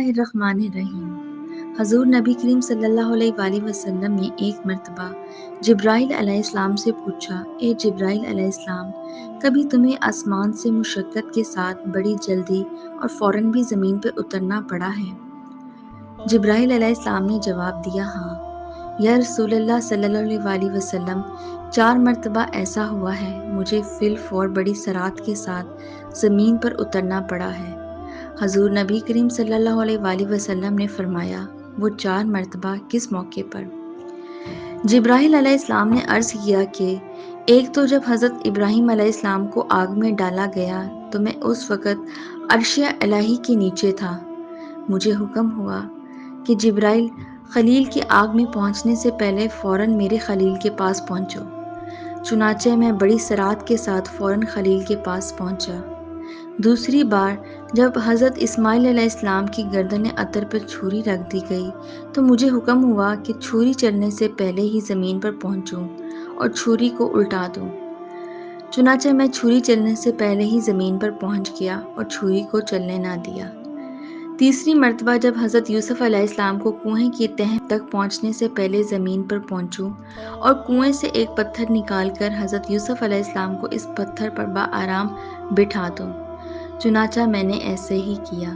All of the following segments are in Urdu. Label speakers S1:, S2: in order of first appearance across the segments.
S1: الرحمن الرحیم۔ حضور نبی کریم صلی اللہ علیہ وآلہ وسلم نے ایک مرتبہ جبرائیل علیہ السلام سے پوچھا، اے جبرائیل علیہ السلام، کبھی تمہیں آسمان سے مشقت کے ساتھ بڑی جلدی اور فوراً بھی زمین پر اترنا پڑا ہے؟ جبرائیل علیہ السلام نے جواب دیا، ہاں یا رسول اللہ صلی اللہ علیہ وآلہ وسلم، 4 مرتبہ ایسا ہوا ہے، مجھے فی الفور بڑی سرعت کے ساتھ زمین پر اترنا پڑا ہے۔ حضور نبی کریم صلی اللہ علیہ وآلہ وسلم نے فرمایا، وہ 4 مرتبہ کس موقع پر؟ جبرائیل علیہ السلام نے عرض کیا کہ ایک تو جب حضرت ابراہیم علیہ السلام کو آگ میں ڈالا گیا تو میں اس وقت عرش الہی کے نیچے تھا۔ مجھے حکم ہوا کہ جبرائیل، خلیل کی آگ میں پہنچنے سے پہلے فوراً میرے خلیل کے پاس پہنچو۔ چنانچہ میں بڑی سرعت کے ساتھ فوراً خلیل کے پاس پہنچا۔ دوسری بار جب حضرت اسماعیل علیہ السلام کی گردن عطر پر چھری رکھ دی گئی تو مجھے حکم ہوا کہ چھری چلنے سے پہلے ہی زمین پر پہنچوں اور چھری کو الٹا دوں۔ چنانچہ میں چھری چلنے سے پہلے ہی زمین پر پہنچ گیا اور چھری کو چلنے نہ دیا۔ تیسری مرتبہ جب حضرت یوسف علیہ السلام کو کنویں کی تہہ تک پہنچنے سے پہلے زمین پر پہنچوں اور کنویں سے ایک پتھر نکال کر حضرت یوسف علیہ السلام کو اس پتھر پر بآرام بٹھا دوں، چنانچہ میں نے ایسے ہی کیا۔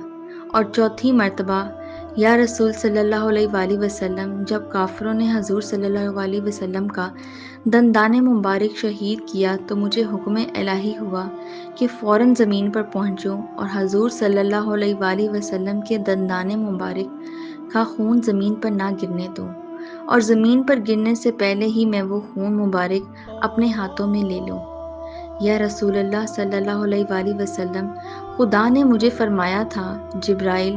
S1: اور چوتھی مرتبہ، یا رسول صلی اللہ علیہ وآلہ وسلم، جب کافروں نے حضور صلی اللہ علیہ وسلم کا دندان مبارک شہید کیا تو مجھے حکم الہی ہوا کہ فوراً زمین پر پہنچوں اور حضور صلی اللہ علیہ وآلہ وسلم کے دندان مبارک کا خون زمین پر نہ گرنے دوں، اور زمین پر گرنے سے پہلے ہی میں وہ خون مبارک اپنے ہاتھوں میں لے لوں۔ یا رسول اللہ صلی اللہ علیہ وآلہ وسلم، خدا نے مجھے فرمایا تھا، جبرائیل،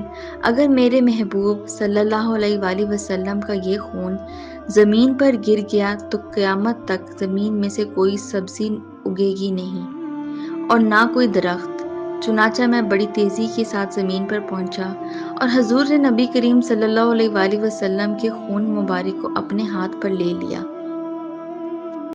S1: اگر میرے محبوب صلی اللہ علیہ وآلہ وسلم کا یہ خون زمین پر گر گیا تو قیامت تک زمین میں سے کوئی سبزی اگے گی نہیں اور نہ کوئی درخت۔ چنانچہ میں بڑی تیزی کے ساتھ زمین پر پہنچا اور حضور نے نبی کریم صلی اللہ علیہ وآلہ وسلم کے خون مبارک کو اپنے ہاتھ پر لے لیا۔